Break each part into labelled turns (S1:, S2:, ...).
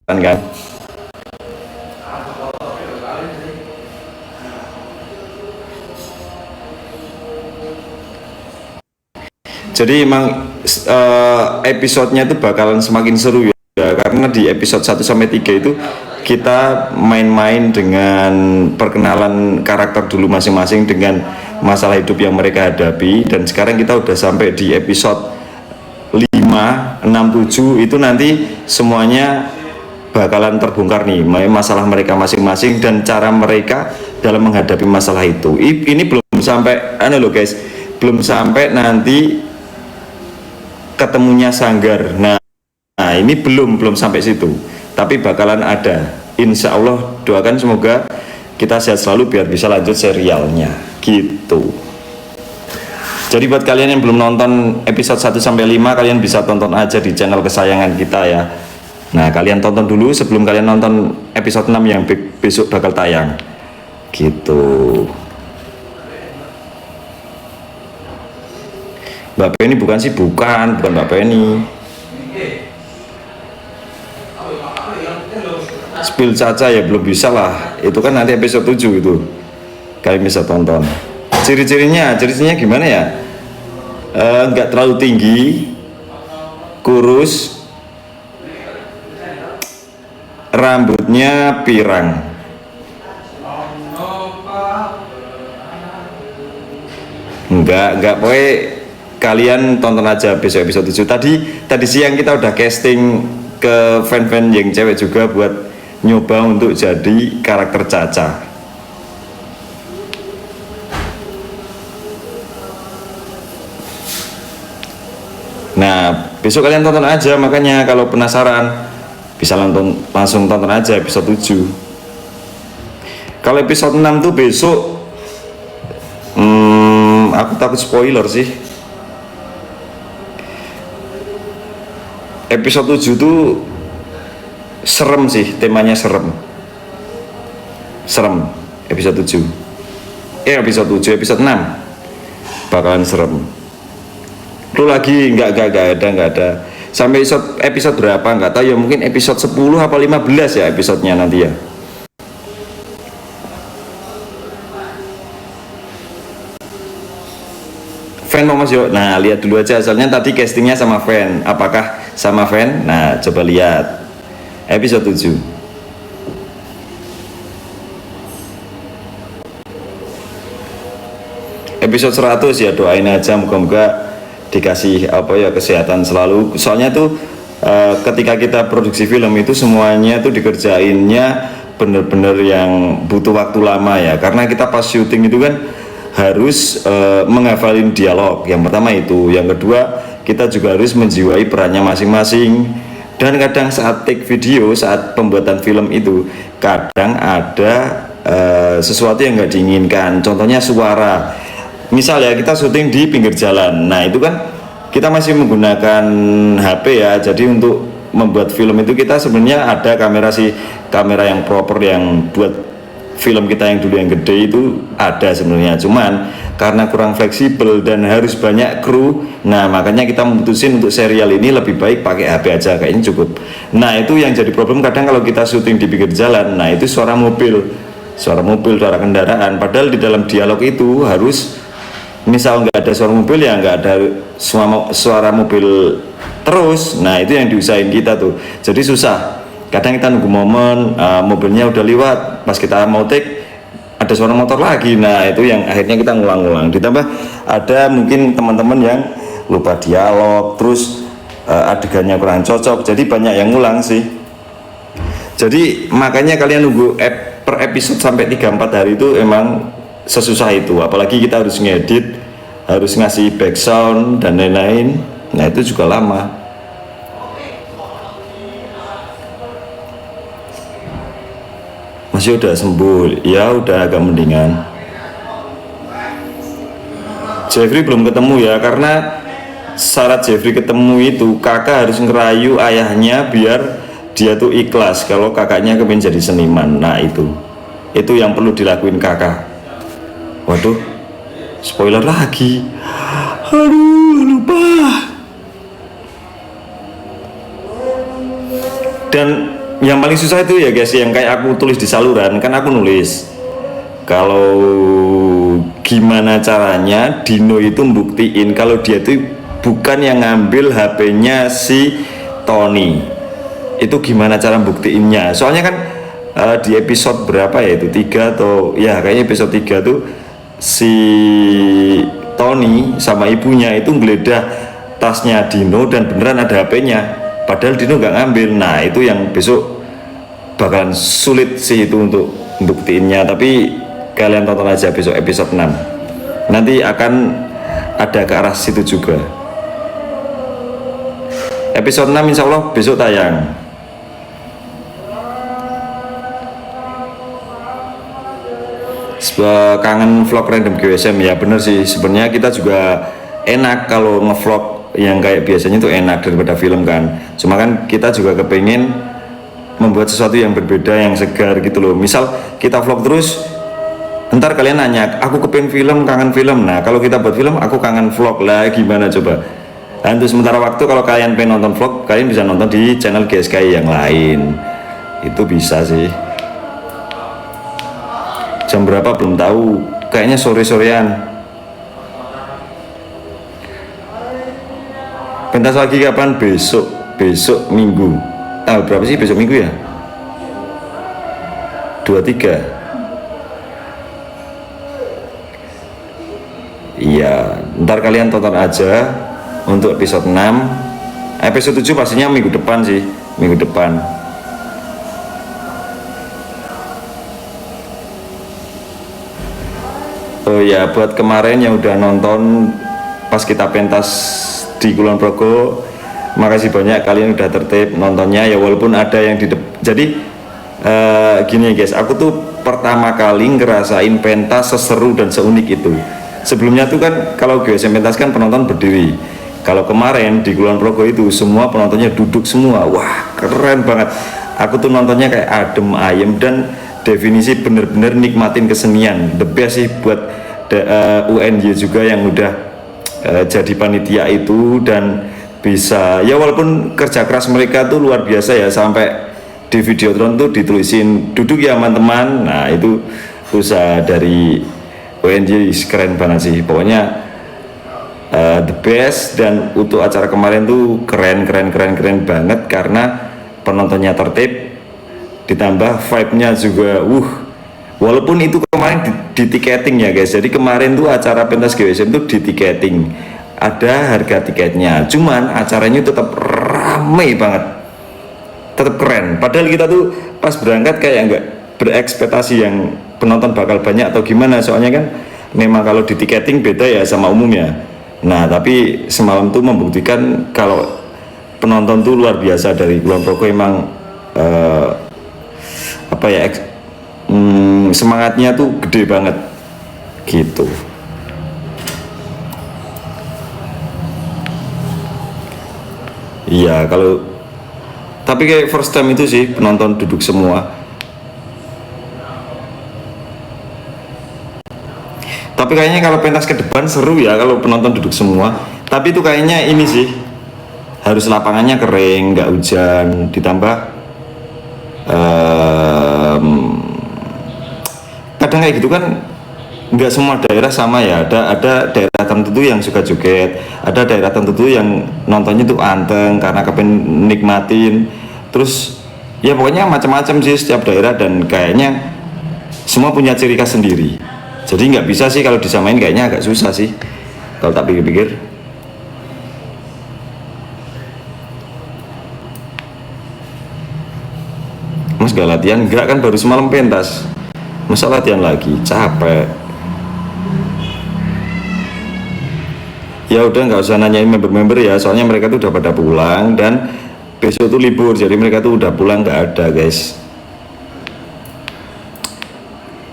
S1: kan. Jadi emang episodenya itu bakalan semakin seru ya, karena di episode 1 sampai 3 itu kita main-main dengan perkenalan karakter dulu masing-masing dengan masalah hidup yang mereka hadapi, dan sekarang kita udah sampai di episode 5, 6, 7 itu nanti semuanya bakalan terbongkar nih masalah mereka masing-masing dan cara mereka dalam menghadapi masalah itu. Ini belum sampai loh guys, belum sampai nanti ketemunya Sanggar. Nah ini belum sampai situ, tapi bakalan ada. Insya Allah, doakan semoga kita sehat selalu biar bisa lanjut serialnya gitu. Jadi buat kalian yang belum nonton episode 1-5, kalian bisa tonton aja di channel kesayangan kita ya. Nah kalian tonton dulu sebelum kalian nonton episode 6 yang besok bakal tayang gitu. Mbak Penny bukan Mbak Penny. Spill Caca ya belum bisa lah, itu kan nanti episode 7 itu kalian bisa tonton. Ciri-cirinya gimana ya? Nggak terlalu tinggi, kurus, rambutnya pirang. Enggak, pokoknya kalian tonton aja besok episode 7. Tadi siang kita udah casting ke fan-fan yang cewek juga buat nyoba untuk jadi karakter Caca. Nah besok kalian tonton aja, makanya kalau penasaran bisa langsung tonton aja episode 7. Kalau episode 6 tuh besok aku takut spoiler sih. Episode 7 tuh serem sih, temanya serem episode 7. Episode 6 bakalan serem. Lu lagi nggak ada sampai episode berapa nggak tahu ya, mungkin episode 10 apa 15 ya episodenya nanti ya. Fan mau Mas Yo? Nah lihat dulu aja, soalnya tadi castingnya sama fan. Apakah sama fan? Nah coba lihat episode 7. Episode 100 ya doain aja moga-moga dikasih kesehatan selalu. Soalnya tuh ketika kita produksi film itu semuanya tuh dikerjainnya bener-bener yang butuh waktu lama ya, karena kita pas syuting itu kan harus menghafalin dialog yang pertama itu, yang kedua kita juga harus menjiwai perannya masing-masing, dan kadang saat take video, saat pembuatan film itu kadang ada sesuatu yang nggak diinginkan, contohnya suara. Misal ya kita syuting di pinggir jalan, nah itu kan kita masih menggunakan HP ya, jadi untuk membuat film itu kita sebenarnya ada kamera yang proper yang buat film kita yang dulu yang gede itu ada sebenarnya, cuman karena kurang fleksibel dan harus banyak kru, nah makanya kita memutusin untuk serial ini lebih baik pakai HP aja, kayaknya cukup. Nah itu yang jadi problem kadang kalau kita syuting di pinggir jalan, nah itu suara mobil, suara kendaraan, padahal di dalam dialog itu harus misal nggak ada suara mobil ya nggak ada suara mobil terus, nah itu yang diusahain kita tuh, jadi susah. Kadang kita nunggu momen mobilnya udah lewat, pas kita mau take ada suara motor lagi, nah itu yang akhirnya kita ngulang-ngulang. Ditambah ada mungkin teman-teman yang lupa dialog, terus adegannya kurang cocok, jadi banyak yang ngulang sih. Jadi makanya kalian nunggu per episode sampai 3-4 hari itu emang sesusah itu, apalagi kita harus ngedit, harus ngasih background dan lain-lain, nah itu juga lama. Masih udah sembuh ya, udah agak mendingan. Jeffrey belum ketemu ya, karena syarat Jeffrey ketemu itu kakak harus ngerayu ayahnya biar dia tuh ikhlas kalau kakaknya kepingin jadi seniman. Nah itu yang perlu dilakuin kakak. Waduh, spoiler lagi, aduh lupa. Dan Yang paling susah itu ya guys, yang kayak aku tulis di saluran, kan aku nulis kalau gimana caranya Dino itu membuktiin kalau dia itu bukan yang ngambil HP-nya si Tony. Itu gimana cara buktiinnya? Soalnya kan di episode berapa ya itu, 3 atau ya kayaknya episode 3 tuh si Tony sama ibunya itu geledah tasnya Dino dan beneran ada HP-nya, padahal Dino nggak ngambil. Nah itu yang besok bakalan sulit sih itu untuk buktiinnya, tapi kalian tonton aja besok episode 6, nanti akan ada ke arah situ juga. Episode 6 insya Allah besok tayang. Kangen vlog random GSM ya, bener sih sebenarnya kita juga enak kalau ngevlog yang kayak biasanya itu enak daripada film kan, cuma kan kita juga kepengen membuat sesuatu yang berbeda, yang segar gitu loh. Misal kita vlog terus, ntar kalian nanya aku kepengen film, kangen film. Nah kalau kita buat film aku kangen vlog lah, gimana coba. Nah untuk sementara waktu kalau kalian pengen nonton vlog, kalian bisa nonton di channel GSKI yang lain, itu bisa sih. Jam berapa belum tahu, kayaknya sore-sorean. Pentas lagi kapan? Besok Minggu. Tanggal berapa sih besok Minggu ya? 23. Iya, ntar kalian tonton aja untuk episode 6. Episode 7 pastinya minggu depan sih, minggu depan. Oh ya, buat kemarin yang udah nonton pas kita pentas di Kulon Progo, makasih banyak, kalian udah tertib nontonnya ya, walaupun ada yang di jadi gini guys, aku tuh pertama kali ngerasain pentas seseru dan seunik itu. Sebelumnya tuh kan kalau GSM pentas kan penonton berdiri, kalau kemarin di Kulon Progo itu semua penontonnya duduk semua. Wah keren banget, aku tuh nontonnya kayak adem ayem dan definisi bener-bener nikmatin kesenian. The best sih buat UNY juga yang udah jadi panitia itu, dan bisa ya walaupun kerja keras mereka tuh luar biasa ya, sampai di Videotron tuh ditulisin duduk ya teman-teman. Nah itu usaha dari UNY keren banget sih pokoknya, the best. Dan untuk acara kemarin tuh keren banget karena penontonnya tertib, ditambah vibe-nya juga walaupun itu kemarin di tiketing ya guys. Jadi kemarin tuh acara pentas GSM tuh di tiketing, ada harga tiketnya, cuman acaranya tetap rame banget, tetap keren. Padahal kita tuh pas berangkat kayak nggak berekspektasi yang penonton bakal banyak atau gimana, soalnya kan memang kalau di tiketing beda ya sama umumnya. Nah tapi semalam tuh membuktikan kalau penonton tuh luar biasa dari Kulon Progo, emang apa ya, semangatnya tuh gede banget gitu. Iya kalau tapi kayak first time itu sih penonton duduk semua. Tapi kayaknya kalau pentas ke depan seru ya kalau penonton duduk semua. Tapi itu kayaknya ini sih harus lapangannya kering, nggak hujan, ditambah kadang kayak gitu kan, nggak semua daerah sama ya. Ada daerah tertentu yang suka joget, ada daerah tertentu yang nontonnya tuh anteng karena kepen nikmatin. Terus ya pokoknya macam-macam sih setiap daerah, dan kayaknya semua punya ciri khas sendiri. Jadi nggak bisa sih kalau disamain, kayaknya agak susah sih kalau tak pikir-pikir. Mas gak latihan? Enggak kan, baru semalam pentas, masa latihan lagi, capek. Ya udah nggak usah nanyain member-member ya, soalnya mereka tuh udah pada pulang dan besok tuh libur, jadi mereka tuh udah pulang, nggak ada guys.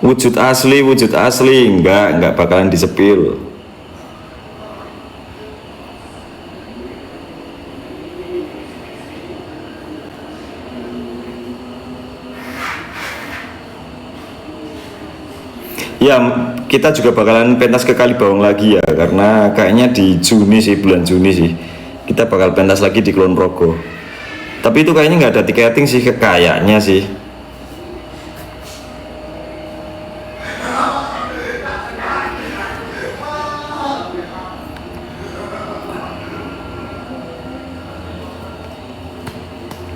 S1: Wujud asli nggak bakalan disepil. Ya kita juga bakalan pentas ke Kalibawang lagi ya, karena kayaknya di Juni sih, bulan Juni sih kita bakal pentas lagi di Kulon Progo. Tapi itu kayaknya nggak ada tiketing sih, kayaknya sih.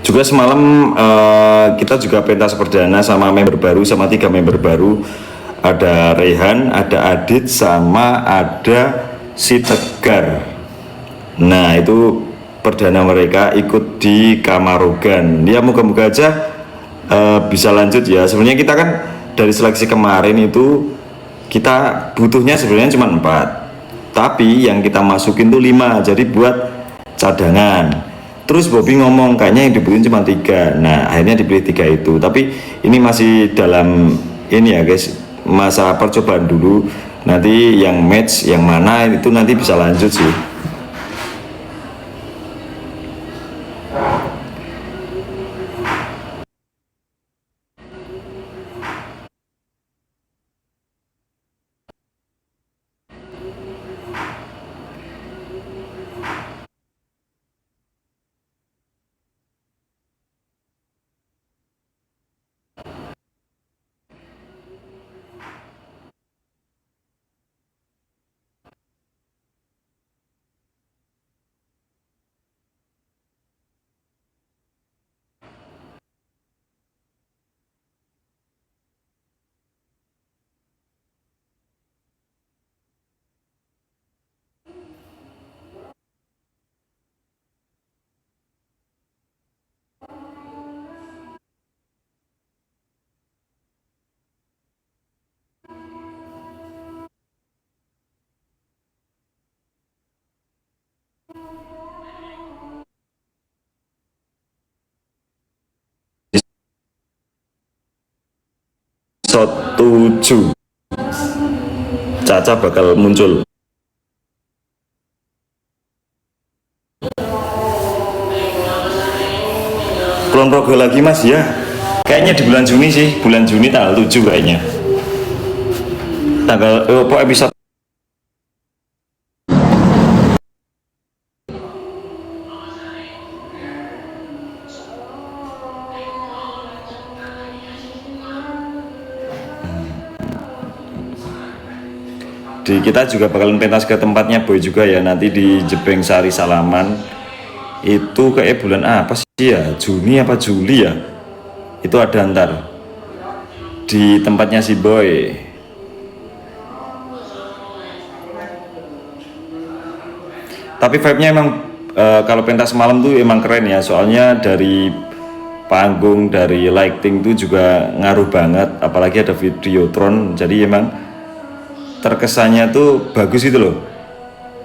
S1: Juga semalam kita juga pentas perdana sama member baru, sama 3 member baru. Ada Rehan, ada Adit, sama ada si Tegar. Nah itu perdana mereka ikut di Kamarogan. Ya moga-moga aja bisa lanjut ya. Sebenarnya kita kan dari seleksi kemarin itu kita butuhnya sebenarnya cuma 4, tapi yang kita masukin tuh 5, jadi buat cadangan. Terus Bobby ngomong kayaknya yang dibutuhin cuma 3. Nah akhirnya dipilih 3 itu. Tapi ini masih dalam ini ya guys, masa percobaan dulu. Nanti yang match yang mana itu nanti bisa lanjut sih. Setuju, Caca bakal muncul. Kulon Progo lagi mas ya, kayaknya di bulan Juni sih, bulan Juni tanggal 7 kayaknya. Tanggal apa episode. Kita juga bakalan pentas ke tempatnya Boy juga ya, nanti di Jebeng Sari Salaman. Itu kayak bulan apa sih ya, Juni apa Juli ya, itu ada ntar di tempatnya si Boy. Tapi vibe-nya emang kalau pentas malam tuh emang keren ya, soalnya dari panggung, dari lighting tuh juga ngaruh banget, apalagi ada videotron, jadi emang terkesannya tuh bagus itu loh.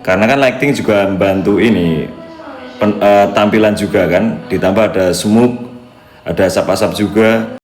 S1: Karena kan lighting juga membantu ini tampilan juga kan, ditambah ada smoke, ada asap-asap juga.